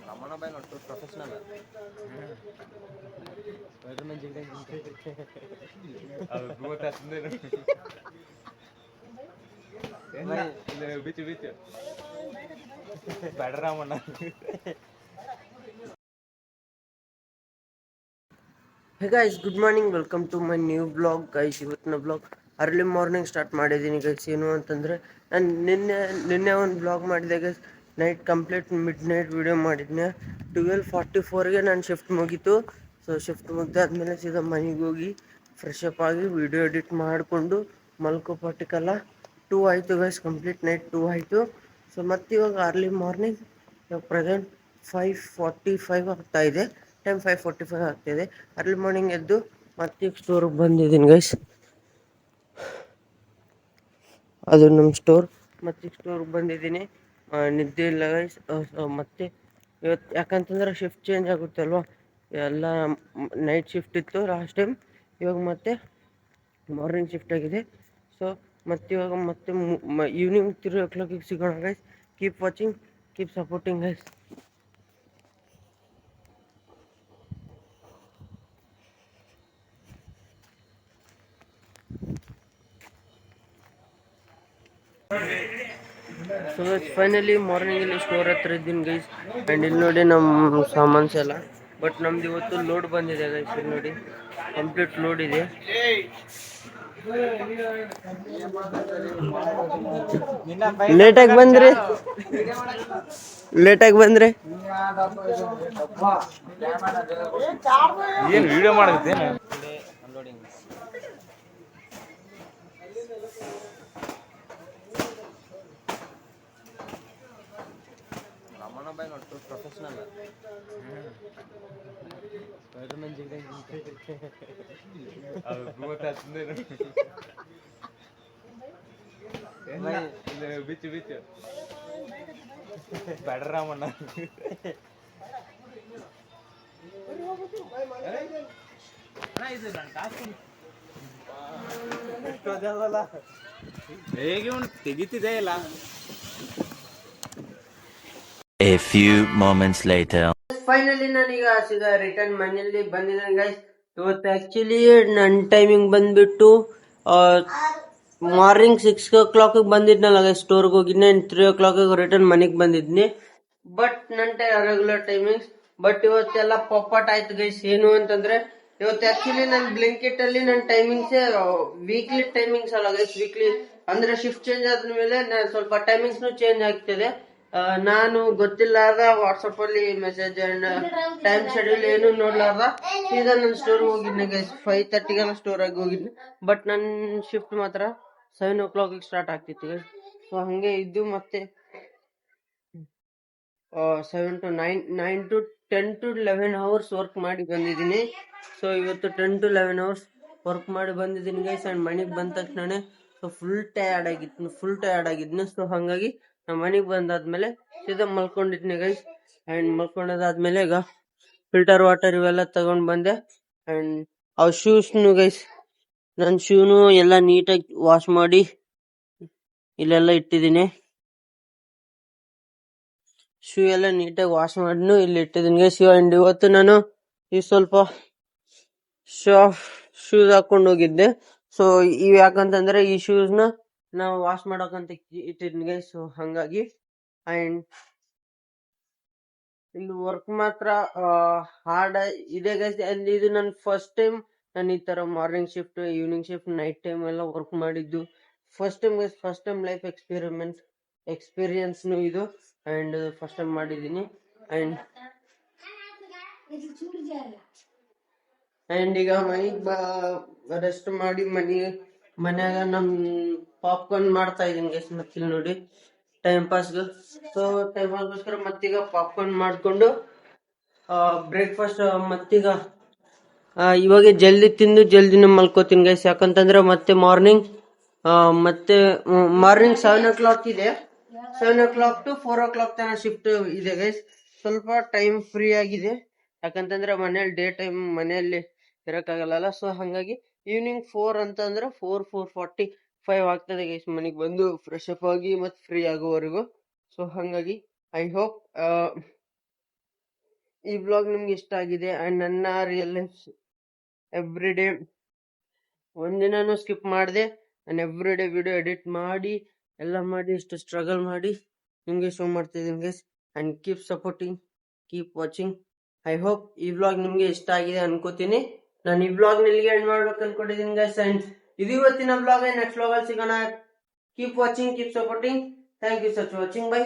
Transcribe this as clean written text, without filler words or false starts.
ರಮಣ ಬಾಯ್ ನೋಟ್ಟು professional Spiderman ಬಿಚ್ಚು ಬಿಚ್ಚು spider hey guys, good morning, welcome to my new blog guys. ಇವತ್ತಿನ blog early morning start ಮಾಡಿದ್ದೀನಿ guys. ಏನು ಅಂತಂದರೆ ನಾನು ನಿನ್ನೆ ಒಂದು ಬ್ಲಾಗ್ ಮಾಡಿದೆ guys. Night complete midnight video ಮಾಡಿದ್ದೆ. 12:44ಗೆ ನಾನು ಶಿಫ್ಟ್ ಮುಗೀತು. ಸೊ ಶಿಫ್ಟ್ ಮುಗ್ದಾದ್ಮೇಲೆ ಸೀದಾ ಮನೆಗೆ ಹೋಗಿ ಫ್ರೆಶ್ ಅಪ್ ಆಗಿ ವೀಡಿಯೋ ಎಡಿಟ್ ಮಾಡಿಕೊಂಡು ಮಲ್ಕೋಪಟ್ಟಿಗೆಲ್ಲ 2 ಆಯಿತು ಗೈಸ್. ಕಂಪ್ಲೀಟ್ ನೈಟ್ 2 ಆಯಿತು. ಸೊ ಮತ್ತು ಇವಾಗ ಅರ್ಲಿ ಮಾರ್ನಿಂಗ್ ಪ್ರೆಸೆಂಟ್ 5:45 ಆಗ್ತಾಯಿದೆ. ಟೈಮ್ 5:45 ಆಗ್ತಾಯಿದೆ. ಅರ್ಲಿ ಮಾರ್ನಿಂಗ್ ಎದ್ದು ಮತ್ತೆ ಸ್ಟೋರಿಗೆ ಬಂದಿದ್ದೀನಿ ಗೈಸ್. ಅದು ನಮ್ಮ ಸ್ಟೋರ್. ಮತ್ತೆ ಸ್ಟೋರ್ಗೆ ಬಂದಿದ್ದೀನಿ. ನಿದ್ದೆ ಇಲ್ಲ ಗೈಸ್. ಮತ್ತೆ ಇವತ್ತು ಯಾಕಂತಂದ್ರೆ ಶಿಫ್ಟ್ ಚೇಂಜ್ ಆಗುತ್ತೆ ಅಲ್ವಾ. ಎಲ್ಲ ನೈಟ್ ಶಿಫ್ಟ್ ಇತ್ತು ಲಾಸ್ಟ್ ಟೈಮ್. ಇವಾಗ ಮತ್ತೆ ಮಾರ್ನಿಂಗ್ ಶಿಫ್ಟ್ ಆಗಿದೆ. ಸೊ ಮತ್ತೆ ಇವಾಗ ಮತ್ತೆ ಈವ್ನಿಂಗ್ 3 o'clock ಸಿಗೋಣ guys. Keep watching, keep supporting guys. So finally ಮಾರ್ನಿಂಗಲ್ಲಿ ಸ್ಟೋರ್ ಹತ್ರ ಇದ್ದೀನಿ ಗೈಸ್. ಆ್ಯಂಡ್ ಇಲ್ಲಿ ನೋಡಿ ನಮ್ಮ ಸಾಮಾನ್ಸ್ ಎಲ್ಲ. ಬಟ್ ನಮ್ದು ಇವತ್ತು ಲೋಡ್ ಬಂದಿದೆ ಗೈಸ್. ಇಲ್ಲಿ ನೋಡಿ ಕಂಪ್ಲೀಟ್ ಲೋಡ್ ಇದೆ. ಲೇಟಾಗಿ ಬಂದ್ರೆ ಏನು ವಿಡಿಯೋ ಮಾಡುತ್ತೇನೆ. ರಮಣ ಬಾಯ್ ನೋಟ್ಟು ಪ್ರೊಫೆಷನಲ್ ಸ್ಪೈಡರ್ಮನ್ ಬಿಚ್ಚು ಬಿಚ್ಚು ಸ್ಪೈಡರ್ ರಾಮಣ್ಣ ಹೇಗೆ ಉಂಟು ತೆಗಿತಿದೆ ಇಲ್ಲ. A few moments later. Finally ನಾನೀಗ ಸೀದಾ ರಿಟರ್ನ್ ಮನೆಯಲ್ಲಿ ಬಂದಿದ್ದೇನೆ ಗೈಸ್. ಇವತ್ತು ಆ್ಯಕ್ಚುಲಿ ನನ್ನ ಟೈಮಿಂಗ್ ಬಂದ್ಬಿಟ್ಟು ಮಾರ್ನಿಂಗ್ 6 o'clock ಬಂದಿದ್ನಲ್ಲ ಗೈಸ್. ಸ್ಟೋರ್ಗೆ ಹೋಗಿದ್ದೆ. 3 o'clock ರಿಟರ್ನ್ ಮನೆಗೆ ಬಂದಿದ್ನಿ. ಬಟ್ ನನ್ನ ರೆಗ್ಯುಲರ್ ಟೈಮಿಂಗ್ಸ್. ಬಟ್ ಇವತ್ತೆಲ್ಲ ಪೊಪ್ಪಟ್ ಆಯ್ತು ಗೈಸ್. ಏನು ಅಂತಂದ್ರೆ ಇವತ್ತು ಆ್ಯಕ್ಚುಲಿ ನನ್ನ ಬ್ಲಿಂಕಿಟ್ ಅಲ್ಲಿ ನನ್ನ ಟೈಮಿಂಗ್ಸೇ ವೀಕ್ಲಿ ಟೈಮಿಂಗ್ಸ್ ಅಲ್ಲ ಗೈಸ್. ವೀಕ್ಲಿ ಅಂದ್ರೆ ಶಿಫ್ಟ್ ಚೇಂಜ್ ಆದ್ಮೇಲೆ ಸ್ವಲ್ಪ ಟೈಮಿಂಗ್ಸ್ನು ಚೇಂಜ್ ಆಗ್ತಿದೆ. ನಾನು ಗೊತ್ತಿಲ್ಲಾರ್ದ ವಾಟ್ಸಪ್ ಅಲ್ಲಿ ಮೆಸೇಜ್ ಅಂಡ್ ಟೈಮ್ ಶೆಡ್ಯೂಲ್ ಏನು ನೋಡ್ಲಾರ್ದ ಸೀದಾ ನನ್ನ ಸ್ಟೋರ್ ಹೋಗಿದ್ನಿ ಗೈಸ್. 5:30 ಸ್ಟೋರ್ ಆಗಿ ಹೋಗಿದ್ನಿ. ಬಟ್ ನನ್ನ ಶಿಫ್ಟ್ ಮಾತ್ರ 7 o'clock ಸ್ಟಾರ್ಟ್ ಆಗ್ತಿತ್ತು ಗೈಸ್. ಸೊ ಹಂಗೆ ಇದ್ದು ಮತ್ತೆ 7 to 9 to 10 to 11 hours work ಮಾಡಿ ಬಂದಿದ್ದೀನಿ. ಸೊ ಇವತ್ತು 10 to 11 hours ವರ್ಕ್ ಮಾಡಿ ಬಂದಿದ್ದೀನಿ ಗೈಸ್. ಅಂಡ್ ಮನೆಗೆ ಬಂದ ತಕ್ಷಣ ಫುಲ್ ಟಯರ್ಡ್ ಆಗಿದ್ನು. ಸೊ ಹಂಗಾಗಿ ನಮ್ಮ ಮನೆಗೆ ಬಂದಾದ್ಮೇಲೆ ಸೀದಾ ಮಲ್ಕೊಂಡಿದ್ನಿ ಗೈಸ್. ಅಂಡ್ ಮಲ್ಕೊಂಡಾದ್ಮೇಲೆ ಈಗ ಫಿಲ್ಟರ್ ವಾಟರ್ ಇವೆಲ್ಲ ತಗೊಂಡ್ ಬಂದೆ. ಅಂಡ್ ಅವ್ ಶೂಸ್ನು ಗೈಸ್, ನನ್ನ ಶೂನು ಎಲ್ಲ ನೀಟಾಗಿ ವಾಶ್ ಮಾಡಿ ಇಲ್ಲೆಲ್ಲ ಇಟ್ಟಿದ್ದೀನಿ. ಶೂ ಎಲ್ಲ ನೀಟಾಗಿ ವಾಶ್ ಮಾಡಿನು ಇಲ್ಲಿ ಇಟ್ಟಿದ್ದೀನಿ ಗೈಸ್. ಅಂಡ್ ಇವತ್ತು ನಾನು ಈ ಸ್ವಲ್ಪ ಶೂಸ್ ಹಾಕೊಂಡು ಹೋಗಿದ್ದೆ. ಸೊ ಇವ್ ಯಾಕಂತಂದ್ರೆ ಈ ಶೂಸ್ನ ನಾವು ವಾಶ್ ಮಾಡೋಕಂತ ಇಟ್ಟಿದ್ದೀನಿ ಗೈಸ್. ಸೊ ಹಂಗಾಗಿ ಅಂಡ್ ಇಲ್ಲಿ ವರ್ಕ್ ಮಾತ್ರ ಹಾರ್ಡ್ ಇದೆ ಗೈಸ್. ಅಂಡ್ ಇದು ನನ್ನ ಫಸ್ಟ್ ಟೈಮ್ ನಾನು ಈ ತರ morning shift, evening shift, night time ಎಲ್ಲ ವರ್ಕ್ ಮಾಡಿದ್ದು first time guys. First time life ಎಕ್ಸ್ಪೀರಿಯನ್ಸ್ನು ಇದು. ಅಂಡ್ ಫಸ್ಟ್ ಟೈಮ್ ಮಾಡಿದ್ದೀನಿ. ಅಂಡ್ ಈಗ ಮನೆಗೆ ರೆಸ್ಟ್ ಮಾಡಿ ಮನ್ಯಾಗ ನಮ್ ಪಾಪ್ಕಾರ್ನ್ ಮಾಡ್ತಾ ಇದೀನಿ ಗೈಸ್. ಮತ್ತಿಲ್ಲಿ ನೋಡಿ ಟೈಮ್ ಪಾಸ್ಗೆ. ಸೊ ಟೈಮ್ ಪಾಸ್ಗೋಸ್ಕರ ಮತ್ತೀಗ ಪಾಪ್ಕಾರ್ನ್ ಮಾಡ್ಕೊಂಡು ಬ್ರೇಕ್ಫಾಸ್ಟ್ ಮತ್ತೀಗ ಇವಾಗ ಜಲ್ದಿ ತಿಂದು ಜಲ್ದಿನ ಮಲ್ಕೋತೀನಿ ಗೈಸ್. ಯಾಕಂತಂದ್ರೆ ಮತ್ತೆ ಮಾರ್ನಿಂಗ್ 7 o'clock ಇದೆ. 7 o'clock to 4 o'clock ತನಕ ಶಿಫ್ಟ್ ಇದೆ ಗೈಸ್. ಸ್ವಲ್ಪ ಟೈಮ್ ಫ್ರೀ ಆಗಿದೆ. ಯಾಕಂತಂದ್ರೆ ಮನೇಲಿ ಡೇ ಟೈಮ್ ಮನೆಯಲ್ಲಿ ಇರಕ್ಕಾಗಲ್ಲ. ಸೊ ಹಂಗಾಗಿ ಈವ್ನಿಂಗ್ 4 ಅಂತಂದ್ರೆ 4:40 5 ಆಗ್ತದೆ ಗೈಸ್ ಮನೆಗೆ ಬಂದು ಫ್ರೆಶ್ ಅಪ್ ಆಗಿ ಮತ್ತು ಫ್ರೀ ಆಗೋವರೆಗೂ. ಸೊ ಹಾಗಾಗಿ ಐ ಹೋಪ್ ಈ ಬ್ಲಾಗ್ ನಿಮ್ಗೆ ಇಷ್ಟ ಆಗಿದೆ. ಆ್ಯಂಡ್ ನನ್ನ ರಿಯಲ್ ಲೈಫ್ ಎವ್ರಿ ಡೇ ಒಂದಿನೂ ಸ್ಕಿಪ್ ಮಾಡಿದೆ ನಾನು ಎವ್ರಿ ಡೇ ವಿಡಿಯೋ ಎಡಿಟ್ ಮಾಡಿ ಎಲ್ಲ ಮಾಡಿ ಇಷ್ಟು ಸ್ಟ್ರಗಲ್ ಮಾಡಿ ನಿಮಗೆ ಶೋ ಮಾಡ್ತಿದ್ದೀನಿ guys. And keep supporting, keep watching. I hope ಈ ವ್ಲಾಗ್ ನಿಮಗೆ ಇಷ್ಟ ಆಗಿದೆ ಅನ್ಕೋತೀನಿ. ನಾನು ಈ ವ್ಲಾಗ್ ಇಲ್ಲಿಗೆ ಎಂಡ್ ಮಾಡ್ಬೇಕು ಅನ್ಕೊಂಡಿದ್ದೀನಿ ಗೈಸ್. ಆ್ಯಂಡ್ ಇದು ಇವತ್ತಿನ ವ್ಲಾಗ್. ನೆಕ್ಸ್ಟ್ ವ್ಲಾಗಲ್ಲಿ ಸಿಗೋಣ. Keep watching, keep supporting. Thank you such watching. By.